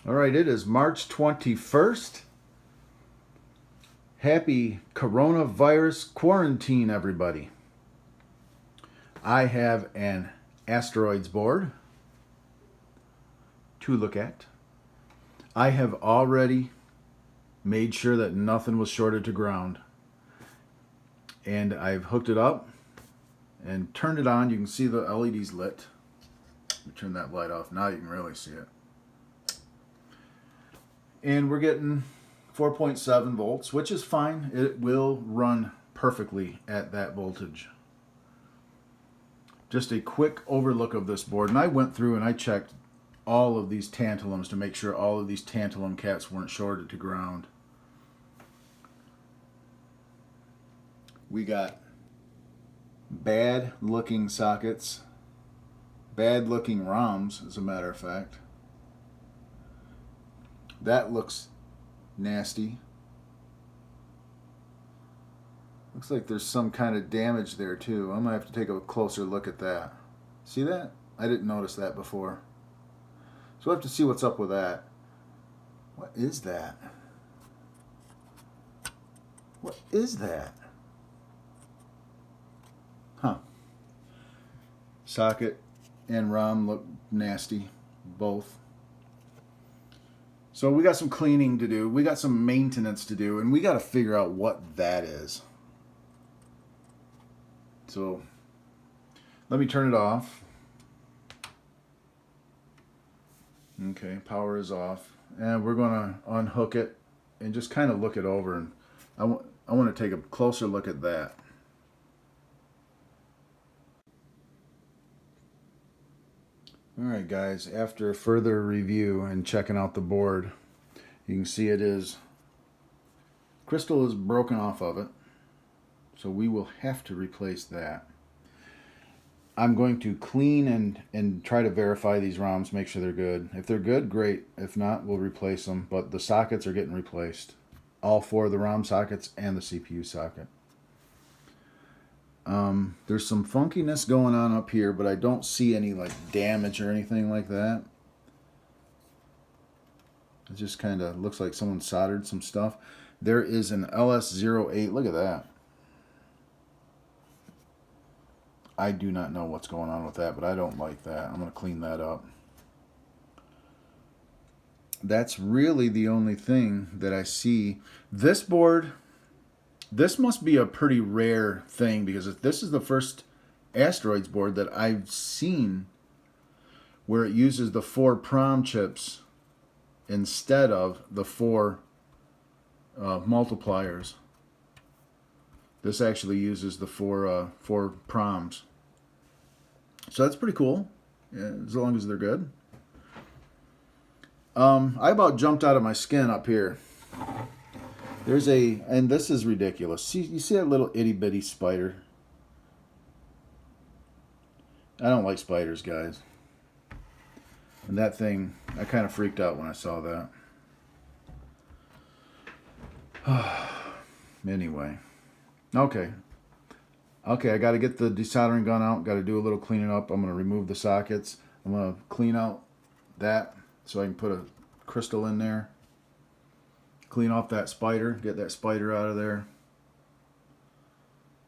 All right, it is March 21st. Happy coronavirus quarantine, everybody. I have an Asteroids board to look at. I have already made sure that nothing was shorted to ground. And I've hooked it up and turned it on. You can see the LEDs lit. Let me turn that light off. Now you can really see it. And we're getting 4.7 volts, which is fine. It will run perfectly at that voltage. Just a quick overlook of this board. And I went through and I checked all of these tantalums to make sure all of these tantalum caps weren't shorted to ground. We got bad looking sockets, bad looking ROMs, as a matter of fact. That looks nasty. Looks like there's some kind of damage there too. I'm gonna have to take a closer look at that. See that? I didn't notice that before. So we'll have to see what's up with that. What is that? What is that? Huh. Socket and ROM look nasty, both. So we got some cleaning to do. We got some maintenance to do, and we got to figure out what that is. So let me turn it off. Okay, power is off. And we're going to unhook it and just kind of look it over. And I want to take a closer look at that. Alright guys, after further review and checking out the board, you can see crystal is broken off of it, so we will have to replace that. I'm going to clean and try to verify these ROMs, make sure they're good. If they're good, great. If not, we'll replace them, but the sockets are getting replaced. All four of the ROM sockets and the CPU socket. There's some funkiness going on up here, but I don't see any like damage or anything like that. It just kind of looks like someone soldered some stuff. There is an LS08. Look at that. I do not know what's going on with that, but I don't like that. I'm going to clean that up. That's really the only thing that I see. This board... This must be a pretty rare thing, because this is the first Asteroids board that I've seen where it uses the 4 PROM chips instead of the 4 multipliers. This actually uses the 4 PROMs. So that's pretty cool, yeah, as long as they're good. I about jumped out of my skin up here. There's and this is ridiculous. See, you see that little itty bitty spider? I don't like spiders, guys. And that thing, I kind of freaked out when I saw that. Anyway. Okay, I got to get the desoldering gun out. Got to do a little cleaning up. I'm going to remove the sockets. I'm going to clean out that so I can put a crystal in there. Clean off that spider, get that spider out of there,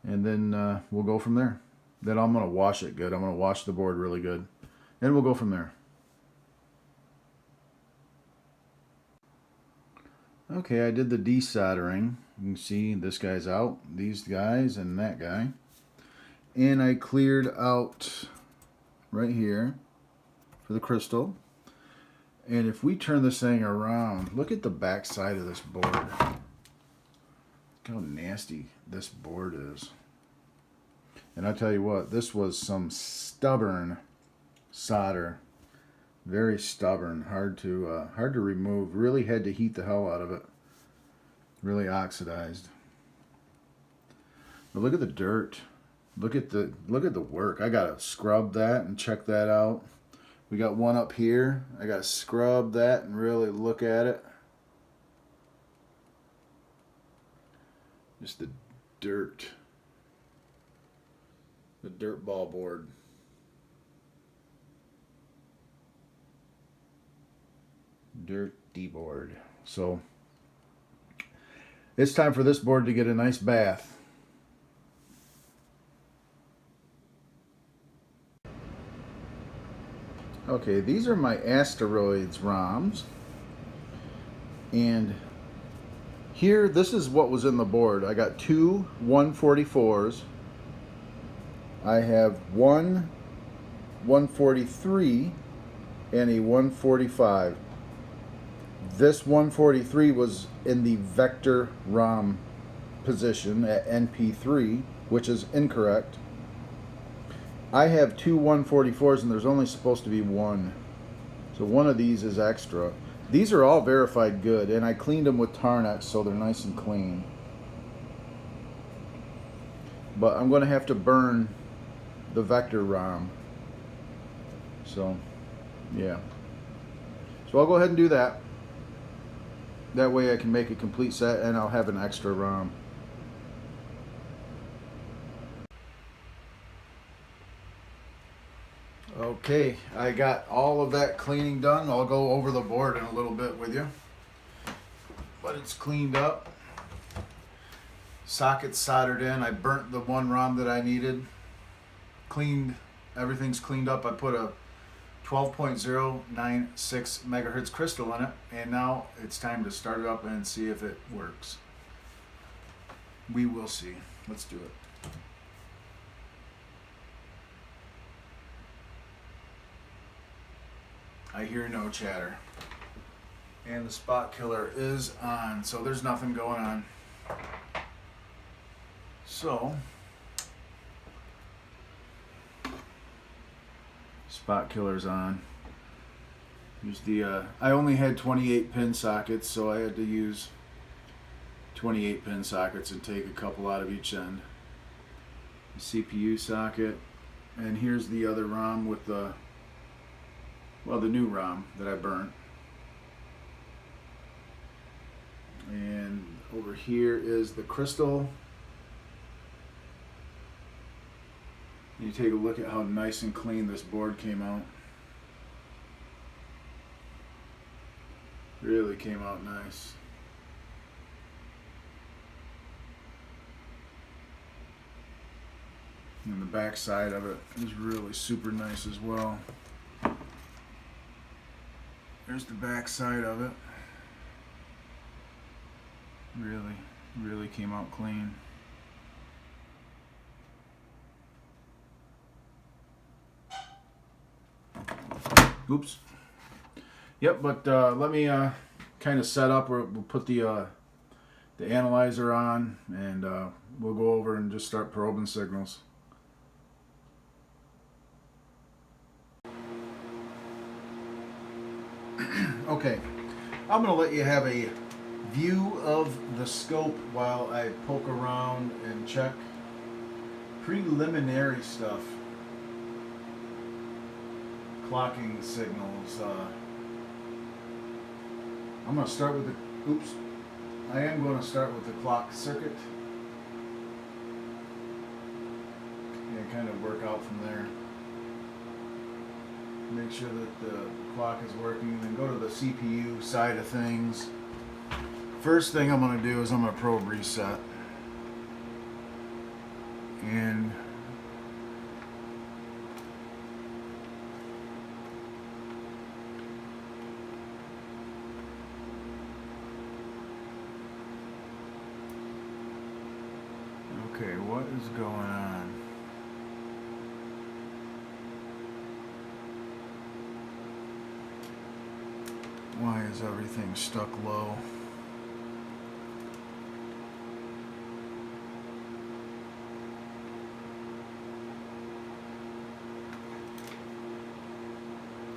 and then we'll go from there. Then I'm going to wash it good. I'm going to wash the board really good, and we'll go from there. Okay, I did the desoldering. You can see this guy's out, these guys, and that guy. And I cleared out right here for the crystal. And if we turn this thing around, look at the back side of this board. Look how nasty this board is. And I tell you what, this was some stubborn solder. Very stubborn, hard to remove. Really had to heat the hell out of it. Really oxidized. But look at the dirt. Look at the work. I gotta scrub that and check that out. We got one up here. I got to scrub that and really look at it. Just the dirt. The dirt ball board. dirty board. So it's time for this board to get a nice bath. Okay, these are my Asteroids ROMs. And here, this is what was in the board. I got two 144s. I have one 143 and a 145. This 143 was in the vector ROM position at NP3, which is incorrect. I have two 144s and there's only supposed to be one. So one of these is extra. These are all verified good, and I cleaned them with Tarnex so they're nice and clean. But I'm going to have to burn the vector ROM. So, yeah. So I'll go ahead and do that. That way I can make a complete set and I'll have an extra ROM. Okay, I got all of that cleaning done. I'll go over the board in a little bit with you. But it's cleaned up. Sockets soldered in. I burnt the one ROM that I needed. Cleaned, everything's cleaned up. I put a 12.096 megahertz crystal in it, and now it's time to start it up and see if it works. We will see. Let's do it. I hear no chatter. And the spot killer is on, so there's nothing going on. So, spot killer's on. Here's the, I only had 28 pin sockets, so I had to use 28 pin sockets and take a couple out of each end. The CPU socket, and here's the other ROM with the, well, the new ROM that I burnt. And over here is the crystal. You take a look at how nice and clean this board came out. Really came out nice. And the back side of it is really super nice as well. There's the back side of it. Really came out clean. Oops. Yep, but let me kind of set up. We'll put the analyzer on, and we'll go over and just start probing signals. Okay, I'm going to let you have a view of the scope while I poke around and check preliminary stuff. Clocking signals. I'm going to start with the, oops, I am going to start with the clock circuit and kind of work out from there. Make sure that the clock is working, and then go to the CPU side of things. First thing I'm going to do is I'm going to probe reset. And okay, what is going on? Why is everything stuck low?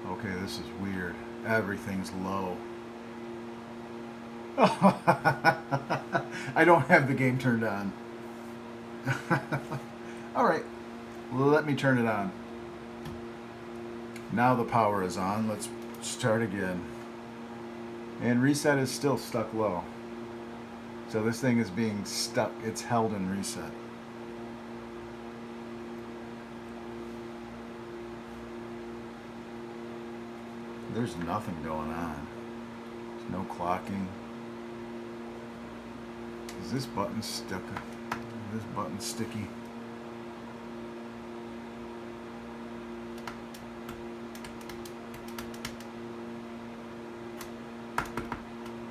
Okay, this is weird. Everything's low. I don't have the game turned on. Alright, let me turn it on. Now the power is on. Let's start again. And reset is still stuck low. So this thing is being stuck. It's held in reset. There's nothing going on. There's no clocking. Is this button stuck? Is this button sticky?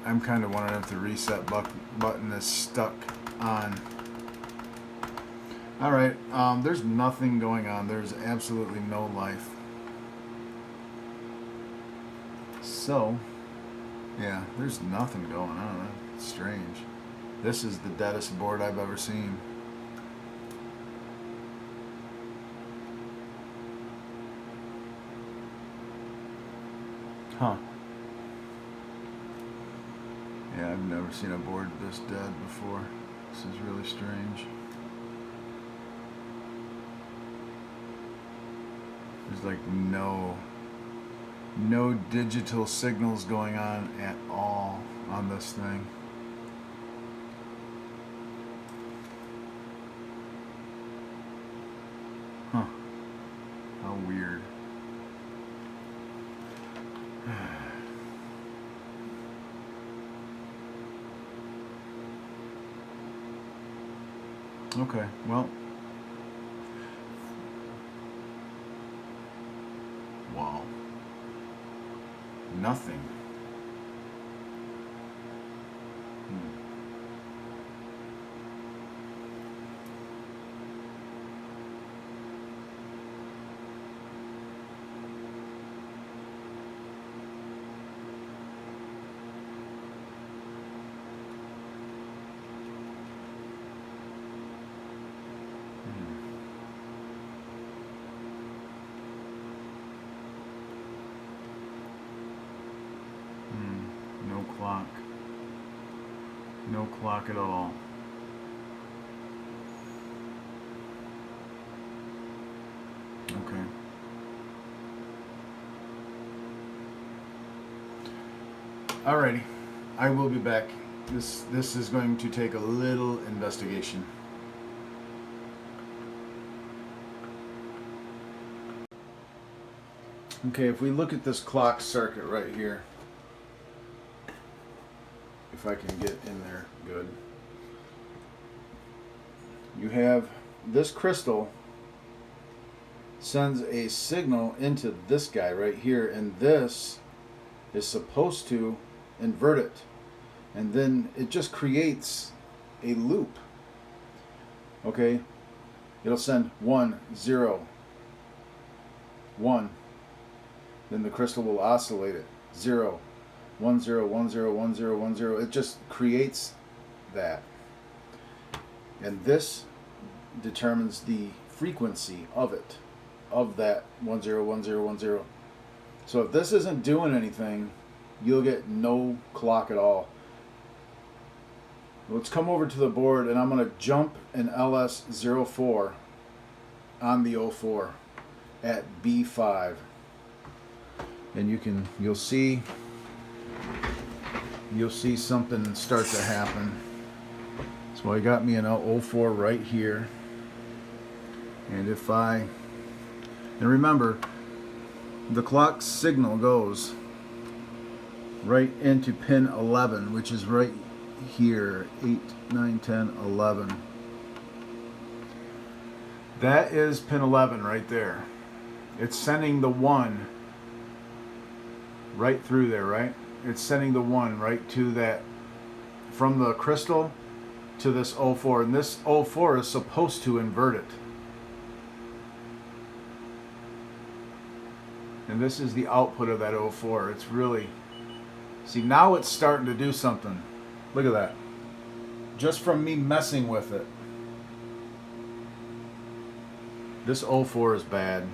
I'm kind of wondering if the reset button is stuck on. Alright, there's nothing going on. There's absolutely no life. So, yeah, there's nothing going on. That's strange. This is the deadest board I've ever seen. Huh. Yeah, I've never seen a board this dead before. This is really strange. There's like no digital signals going on at all on this thing. Huh. How weird. Okay, well. Wow. Nothing. No clock. No clock at all. Okay. Alrighty. I will be back. This is going to take a little investigation. Okay, if we look at this clock circuit right here, if I can get in there good, you have this crystal sends a signal into this guy right here, and this is supposed to invert it, and then it just creates a loop. Okay, it'll send 1 0 1, then the crystal will oscillate it 0 1 0 1 0 1 0 1 0. It just creates that, and this determines the frequency of it, of that 1 0 1 0 1 0. So if this isn't doing anything, you'll get no clock at all. Let's come over to the board, and I'm going to jump an LS04 on the 04 at B5, and you'll see something start to happen. So I got me an 04 right here, and and remember, the clock signal goes right into pin 11, which is right here, 8, 9, 10, 11. That is pin 11 right there. It's sending the 1 right through there, right? It's sending the 1 right to that, from the crystal to this 04, and this 04 is supposed to invert it. And this is the output of that 04. It's really, see, now it's starting to do something. Look at that. Just from me messing with it. This 04 is bad.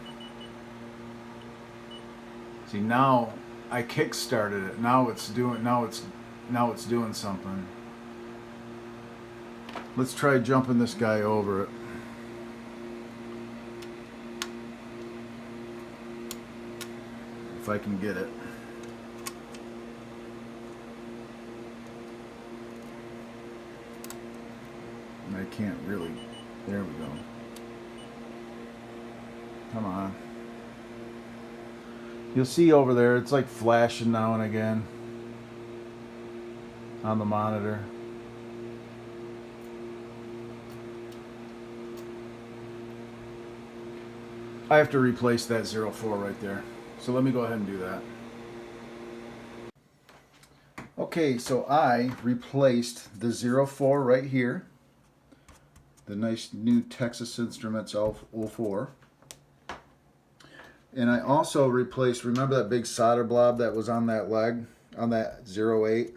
See, now I kick-started it. Now it's doing something. Let's try jumping this guy over it. If I can get it. And I can't really. There we go. Come on. You'll see over there, it's like flashing now and again. on the monitor. I have to replace that 04 right there. So let me go ahead and do that. Okay, so I replaced the 04 right here. The nice new Texas Instruments 04. And I also replaced, remember that big solder blob that was on that leg, on that 08?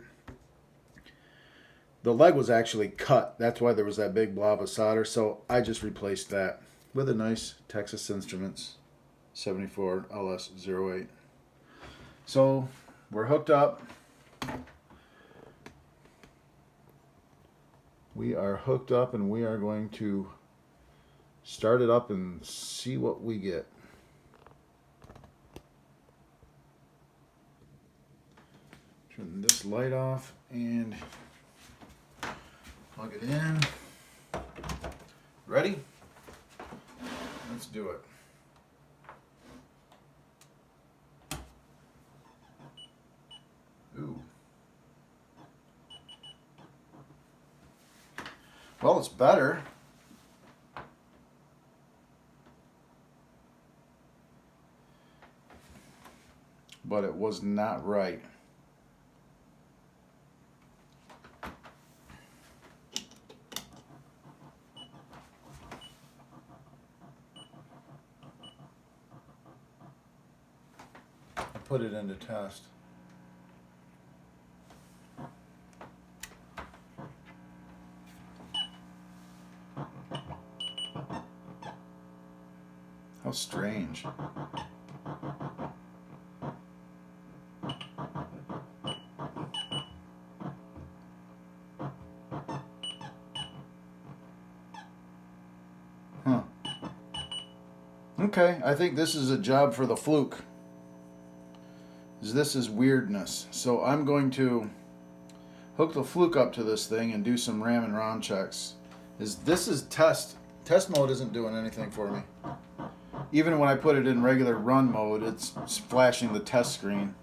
The leg was actually cut. That's why there was that big blob of solder. So I just replaced that with a nice Texas Instruments 74 LS08. So we're hooked up. We are hooked up and we are going to start it up and see what we get. Turn this light off and plug it in. Ready? Let's do it. Ooh. Well, it's better. But it was not right. I put it into test. How strange. Huh. Okay, I think this is a job for the fluke. This is weirdness. So I'm going to hook the fluke up to this thing and do some RAM and ROM checks. This is test. Test mode isn't doing anything for me. Even when I put it in regular run mode, it's flashing the test screen.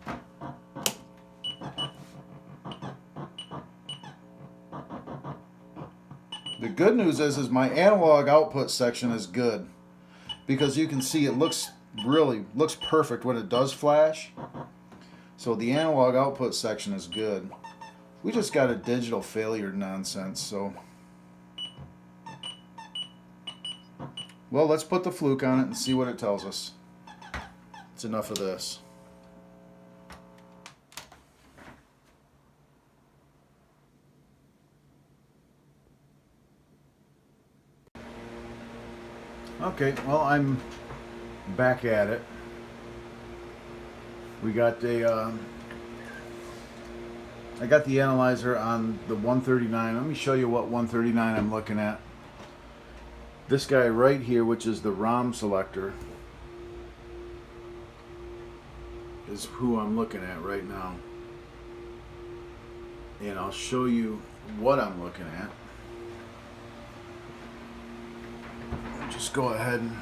The good news is my analog output section is good, because you can see it looks perfect when it does flash. So the analog output section is good. We just got a digital failure nonsense, so. Well, let's put the fluke on it and see what it tells us. It's enough of this. Okay, well, I'm back at it. We got I got the analyzer on the 139. Let me show you what 139 I'm looking at. This guy right here, which is the Rom Selector, is who I'm looking at right now. And I'll show you what I'm looking at. Just go ahead and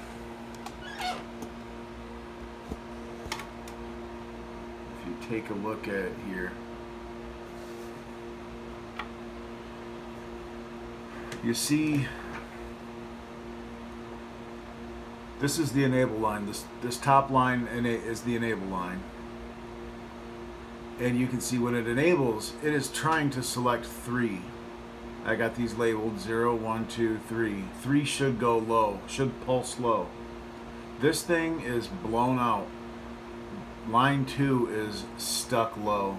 if you take a look at it here, you see this is the enable line. This top line is the enable line. And you can see when it enables, it is trying to select 3. I got these labeled 0, 1, 2, 3. 3 should go low, should pulse low. This thing is blown out. Line 2 is stuck low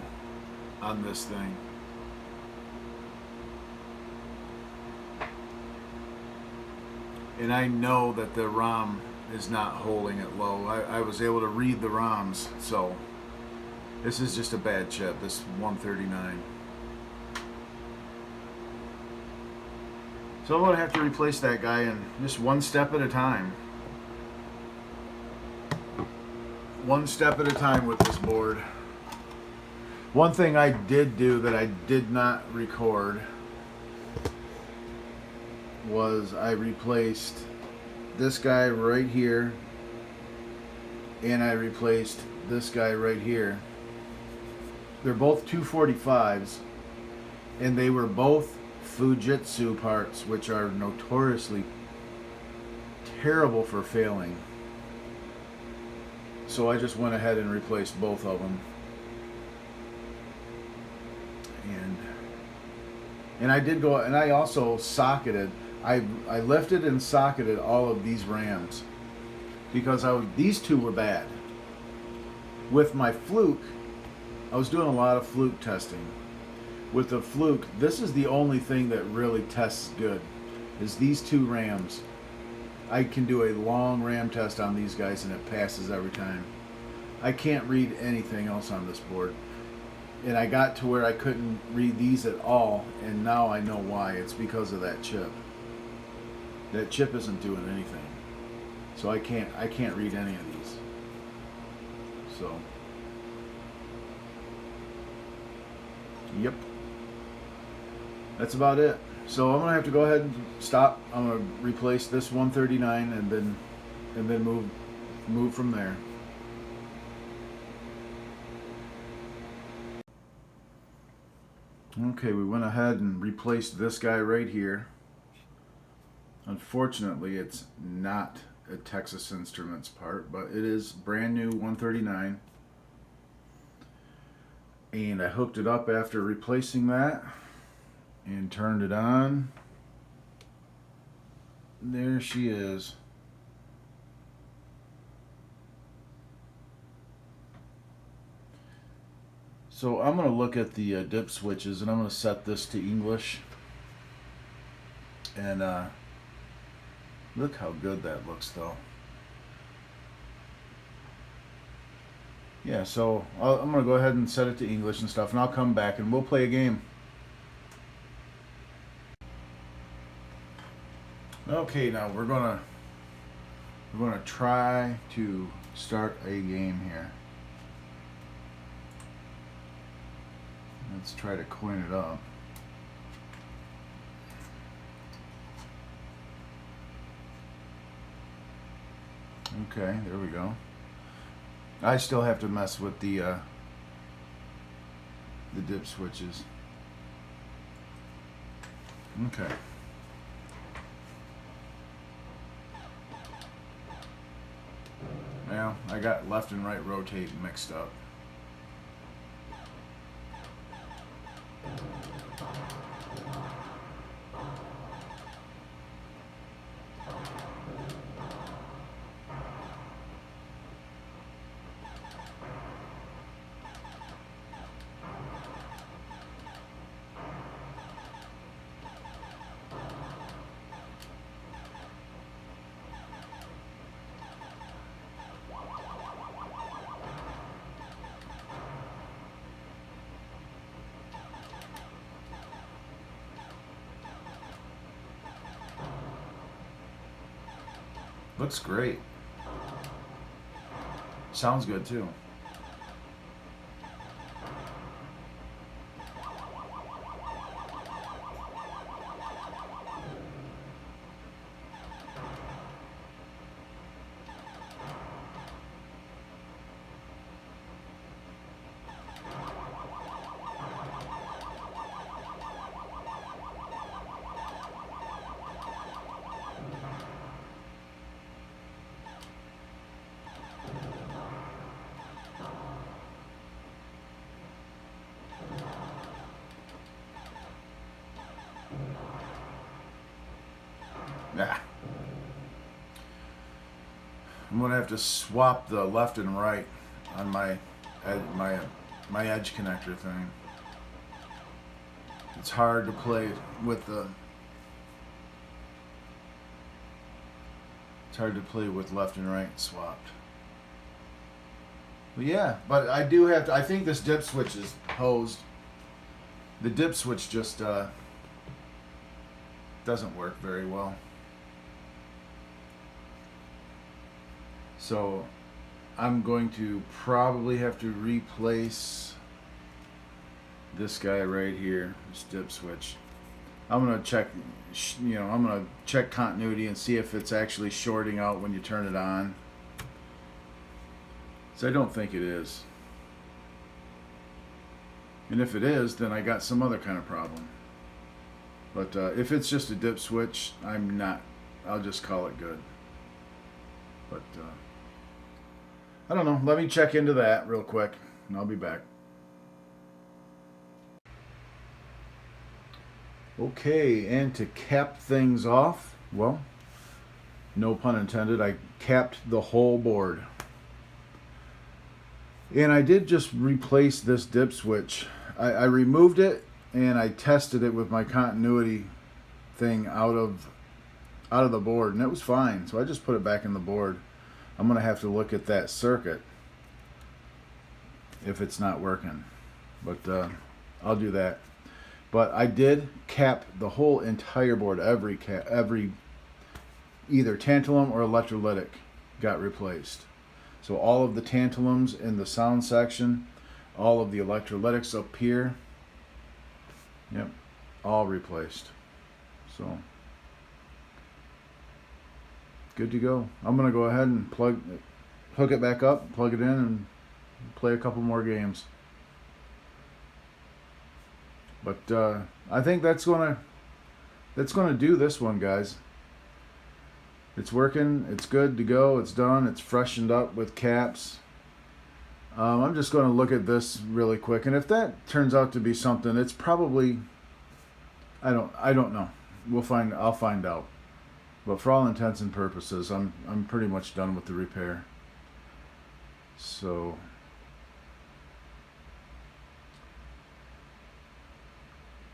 on this thing. And I know that the ROM is not holding it low. I was able to read the ROMs, so this is just a bad chip, this 139. So I'm going to have to replace that guy in just one step at a time. One step at a time with this board. One thing I did do that I did not record was I replaced this guy right here and I replaced this guy right here. They're both 245s, and they were both Fujitsu parts, which are notoriously terrible for failing. So I just went ahead and replaced both of them. And I did go, and I also socketed. I lifted and socketed all of these RAMs because these two were bad. With my Fluke, I was doing a lot of Fluke testing. With the Fluke, this is the only thing that really tests good, is these two RAMs. I can do a long RAM test on these guys and it passes every time. I can't read anything else on this board. And I got to where I couldn't read these at all, and now I know why. It's because of that chip. That chip isn't doing anything. So I can't read any of these. So yep. That's about it. So I'm gonna have to go ahead and stop. I'm gonna replace this 139 and then move from there. Okay, we went ahead and replaced this guy right here. Unfortunately, it's not a Texas Instruments part, but it is brand new 139. And I hooked it up after replacing that and turned it on. There she is. So I'm going to look at the dip switches, and I'm going to set this to English. And look how good that looks, though. Yeah, so I'm going to go ahead and set it to English and stuff, and I'll come back and we'll play a game. Okay, now we're gonna try to start a game here. Let's try to coin it up. Okay, there we go. I still have to mess with the dip switches. Okay. Well, I got left and right rotate mixed up. Looks great. Sounds good too. Nah. I'm gonna have to swap the left and right on my edge connector thing. It's hard to play with the. It's hard to play with left and right swapped. But yeah, but I do have to. I think this dip switch is hosed. The dip switch just doesn't work very well. So I'm going to probably have to replace this guy right here, this dip switch. I'm gonna check, I'm gonna check continuity and see if it's actually shorting out when you turn it on. So I don't think it is. And if it is, then I got some other kind of problem. But if it's just a dip switch, I'll just call it good. But I don't know. Let me check into that real quick, and I'll be back. Okay, and to cap things off, well, no pun intended, I capped the whole board. And I did just replace this dip switch. I removed it and I tested it with my continuity thing out of the board, and it was fine. So I just put it back in the board. I'm going to have to look at that circuit if it's not working. But I'll do that. But I did cap the whole entire board. Every either tantalum or electrolytic got replaced. So all of the tantalums in the sound section, all of the electrolytics up here, yep, all replaced. So good to go. I'm gonna go ahead and hook it back up, plug it in, and play a couple more games. But I think that's gonna do this one, guys. It's working. It's good to go. It's done. It's freshened up with caps. I'm just going to look at this really quick, and if that turns out to be something, it's probably I don't know. I'll find out. But for all intents and purposes, I'm pretty much done with the repair. So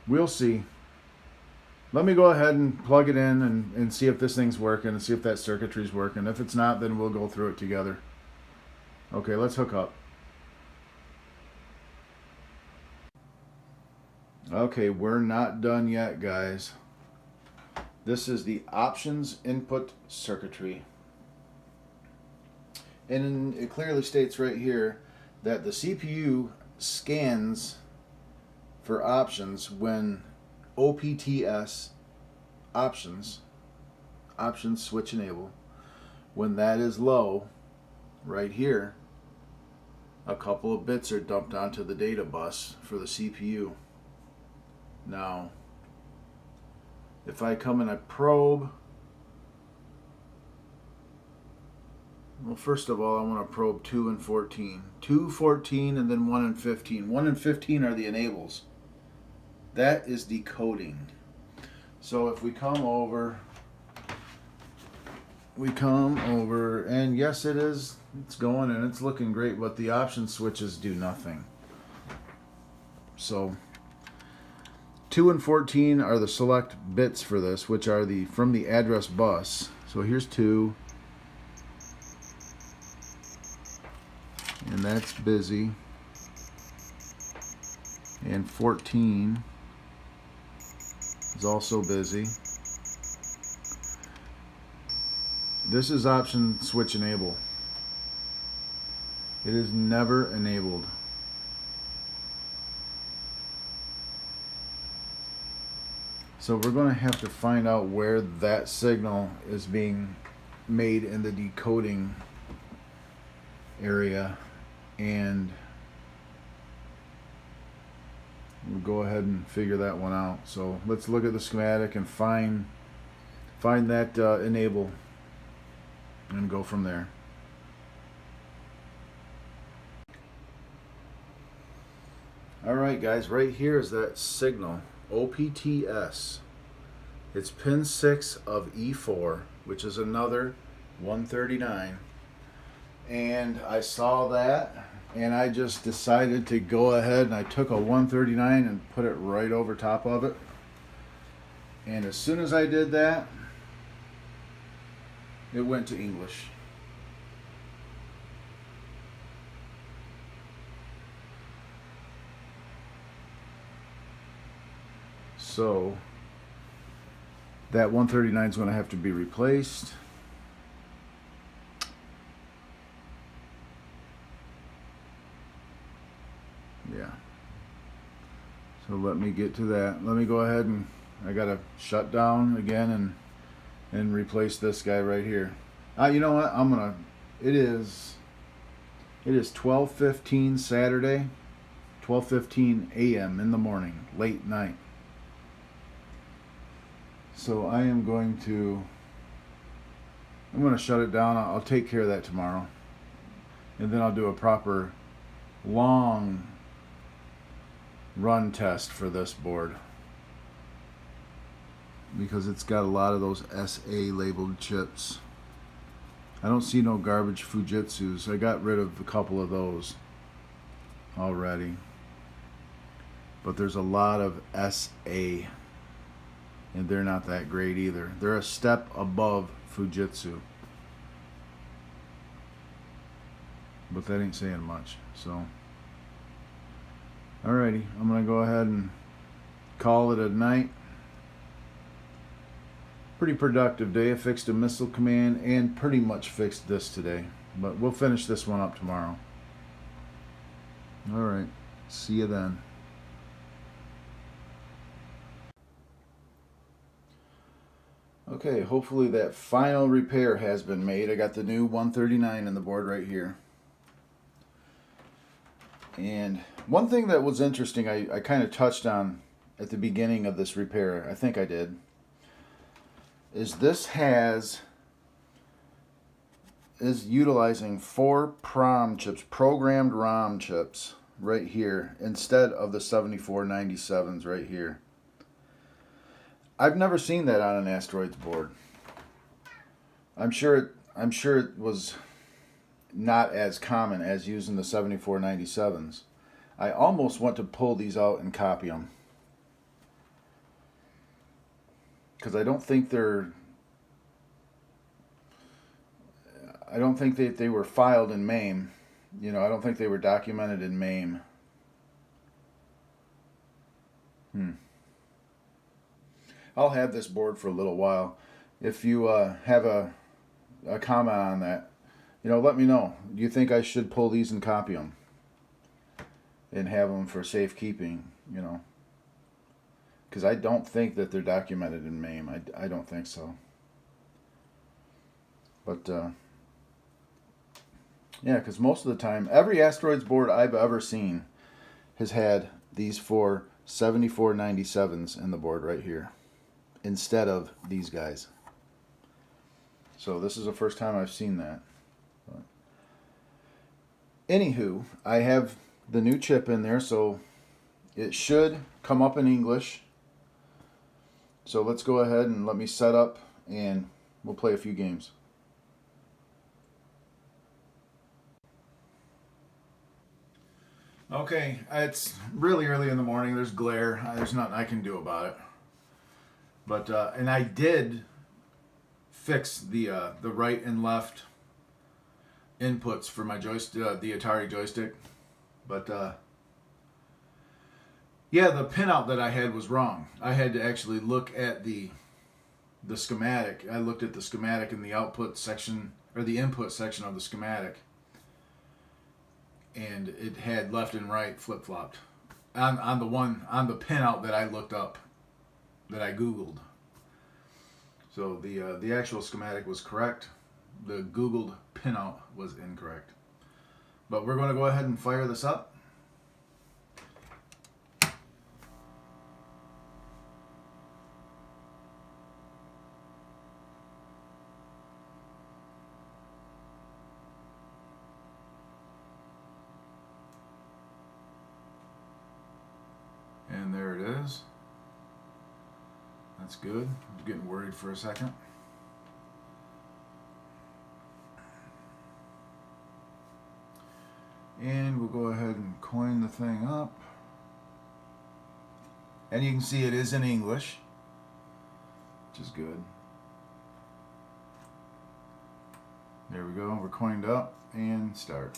we'll see. Let me go ahead and plug it in and see if this thing's working and see if that circuitry's working. If it's not, then we'll go through it together. Okay, let's hook up. Okay, we're not done yet, guys. This is the options input circuitry. And it clearly states right here that the CPU scans for options when OPTS options switch enable, when that is low, right here, a couple of bits are dumped onto the data bus for the CPU. Now, if I come and I probe, well, first of all, I want to probe 2 and 14. 2, 14, and then 1 and 15. 1 and 15 are the enables. That is decoding. So if we come over, and yes, it's going and it's looking great, but the option switches do nothing. So 2 and 14 are the select bits for this, which are from the address bus. So here's 2, and that's busy, and 14 is also busy. This is option switch enable. It is never enabled. So we're going to have to find out where that signal is being made in the decoding area, and we'll go ahead and figure that one out. So let's look at the schematic and find that enable and go from there. Alright guys, right here is that signal, OPTS. It's pin 6 of E4, which is another 139. And I saw that, and I just decided to go ahead and I took a 139 and put it right over top of it. And as soon as I did that, it went to English. So that 139 is going to have to be replaced. Yeah. So let me get to that. Let me go ahead and I gotta shut down again and replace this guy right here. You know what? It is 12:15 Saturday, 12:15 a.m. in the morning, late night. So I'm going to shut it down. I'll take care of that tomorrow. And then I'll do a proper long run test for this board, because it's got a lot of those SA labeled chips. I don't see no garbage Fujitsus. I got rid of a couple of those already. But there's a lot of SA, and they're not that great either. They're a step above Fujitsu. But that ain't saying much. So, alrighty, I'm going to go ahead and call it a night. Pretty productive day. I fixed a missile command and pretty much fixed this today. But we'll finish this one up tomorrow. Alright, see you then. Okay, hopefully that final repair has been made. I got the new 139 in the board right here. And one thing that was interesting, I kind of touched on at the beginning of this repair, I think I did, is this is utilizing 4 PROM chips, programmed ROM chips, right here, instead of the 7497s right here. I've never seen that on an Asteroids board. I'm sure it was not as common as using the 7497s. I almost want to pull these out and copy them, because I don't think they were filed in MAME. You know, I don't think they were documented in MAME. I'll have this board for a little while. If you have a comment on that, you know, let me know. Do you think I should pull these and copy them and have them for safekeeping? You know, because I don't think that they're documented in MAME. I don't think so. But yeah, because most of the time, every Asteroids board I've ever seen has had these 4 7497s in the board right here, instead of these guys. So this is the first time I've seen that. But anywho, I have the new chip in there, so it should come up in English. So let's go ahead and let me set up, and we'll play a few games. Okay, it's really early in the morning. There's glare. There's nothing I can do about it. But and I did fix the right and left inputs for my joystick, the Atari joystick. But yeah, the pinout that I had was wrong. I had to actually look at the schematic. I looked at the schematic in the output section, or the input section of the schematic, and it had left and right flip-flopped on the pinout that I looked up, that I Googled. So the actual schematic was correct. The Googled pinout was incorrect. But we're going to go ahead and fire this up. And there it is. That's good. I was getting worried for a second. And we'll go ahead and coin the thing up. And you can see it is in English, which is good. There we go. We're coined up, and start.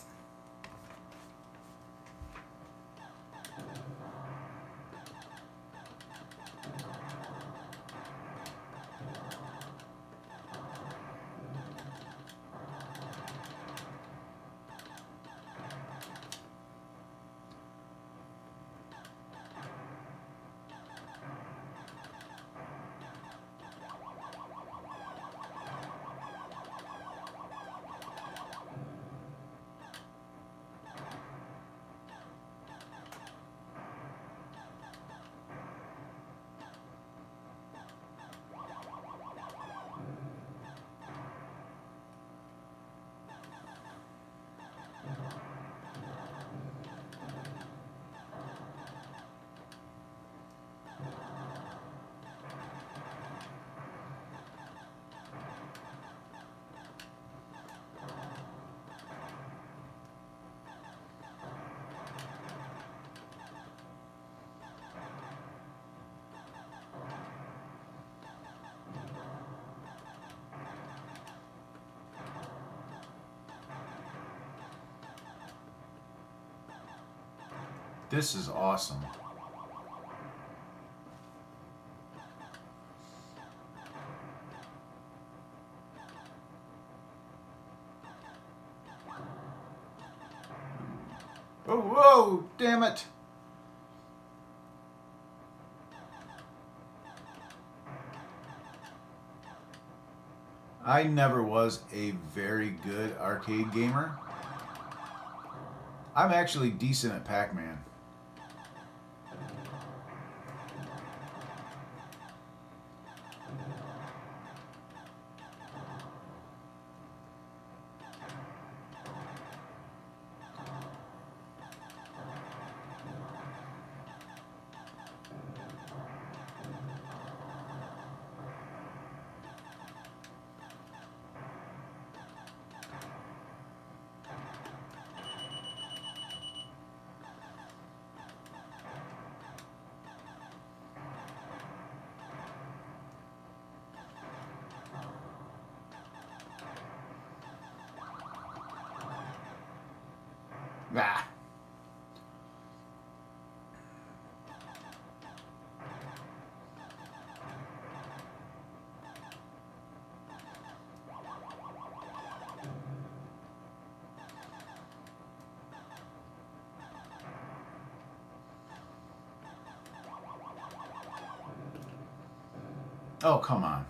This is awesome. Oh, whoa, damn it. I never was a very good arcade gamer. I'm actually decent at Pac-Man. Ah. Oh, come on.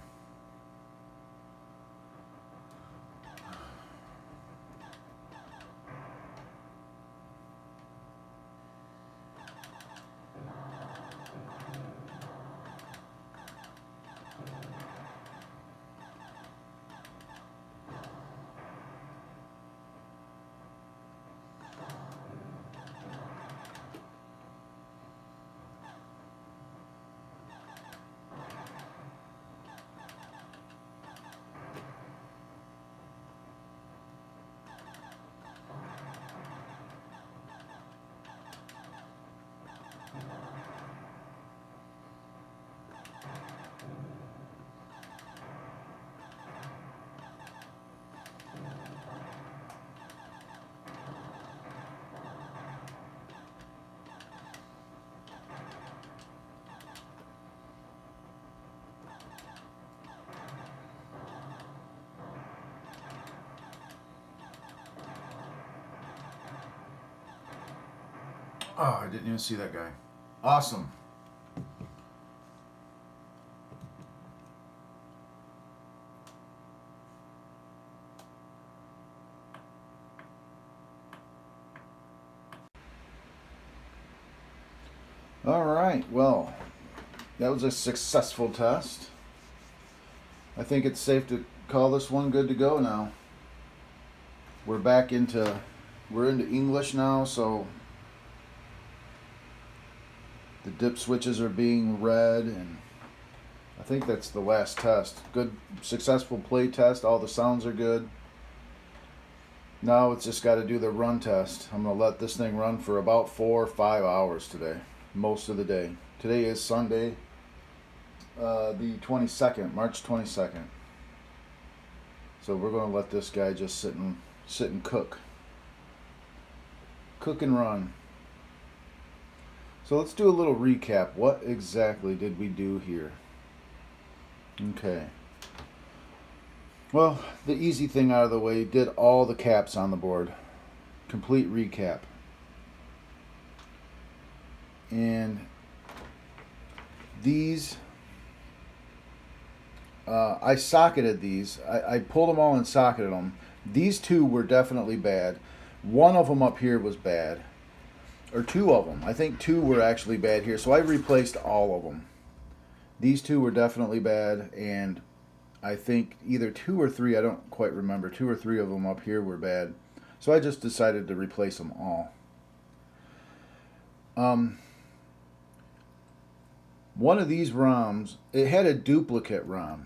Oh, I didn't even see that guy. Awesome. All right, well, that was a successful test. I think it's safe to call this one good to go now. We're into English now, so the dip switches are being read, and I think that's the last test. Good, successful play test. All the sounds are good. Now it's just got to do the run test. I'm going to let this thing run for about 4 or 5 hours today, most of the day. Today is Sunday, the 22nd, March 22nd. So we're going to let this guy just sit and cook. Cook and run. So let's do a little recap. What exactly did we do here? Okay. Well, the easy thing out of the way, did all the caps on the board. Complete recap. And these, I socketed these. I pulled them all and socketed them. These two were definitely bad. One of them up here was bad. Or two of them. I think two were actually bad here. So I replaced all of them. These two were definitely bad. And I think either 2 or 3, I don't quite remember. 2 or 3 of them up here were bad. So I just decided to replace them all. One of these ROMs, it had a duplicate ROM.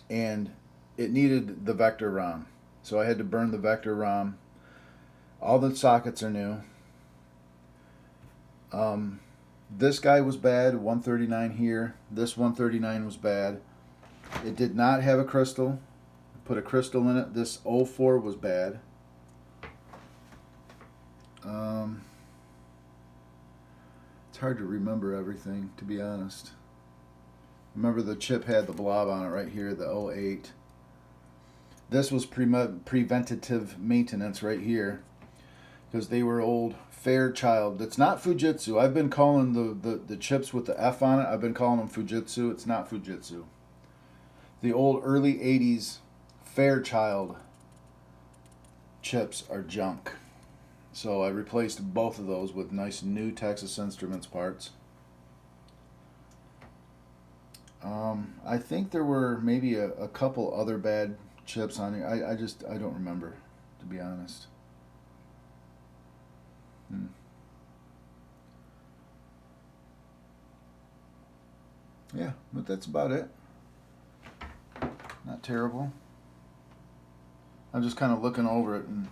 And it needed the vector ROM. So I had to burn the vector ROM. All the sockets are new. This guy was bad, 139 here. This 139 was bad. It did not have a crystal. Put a crystal in it. This 04 was bad. hard to remember everything, to be honest. Remember the chip had the blob on it right here, the 08. This was preventative maintenance right here, because they were old Fairchild. It's not Fujitsu. I've been calling the chips with the F on it, I've been calling them Fujitsu. It's not Fujitsu. The old early 80s Fairchild chips are junk. So I replaced both of those with nice new Texas Instruments parts. I think there were maybe a couple other bad chips on here. I don't remember, to be honest. Yeah, but that's about it. Not terrible. I'm just kind of looking over it, and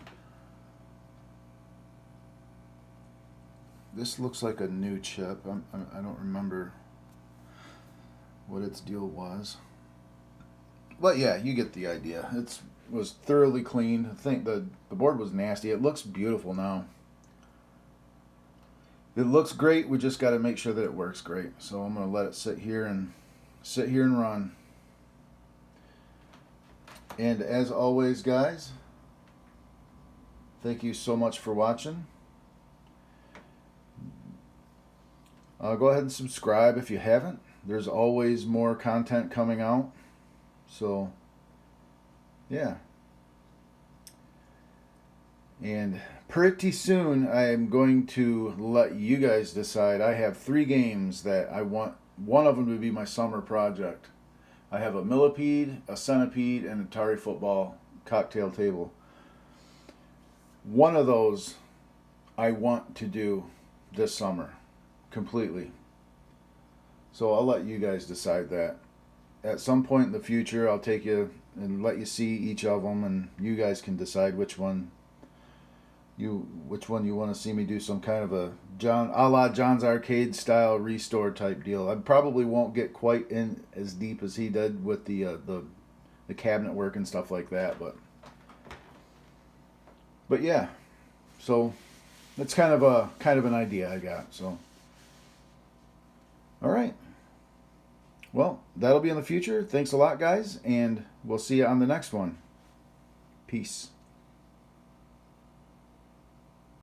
this looks like a new chip. I don't remember what its deal was. But yeah, you get the idea. It was thoroughly cleaned. I think the board was nasty. It looks beautiful now. It looks great. We just got to make sure that it works great. So I'm going to let it sit here and run. And as always, guys, thank you so much for watching. Go ahead and subscribe if you haven't. There's always more content coming out. So, yeah. And pretty soon I'm going to let you guys decide. I have 3 games that I want. One of them to be my summer project. I have a millipede, a centipede, and an Atari football cocktail table. One of those I want to do this summer completely. So I'll let you guys decide that. At some point in the future, I'll take you and let you see each of them, and you guys can decide which one you want to see me do some kind of a a la John's Arcade style restore type deal. I probably won't get quite in as deep as he did with the cabinet work and stuff like that, but yeah. So that's kind of an idea I got. So all right. Well, that'll be in the future. Thanks a lot, guys, and we'll see you on the next one. Peace.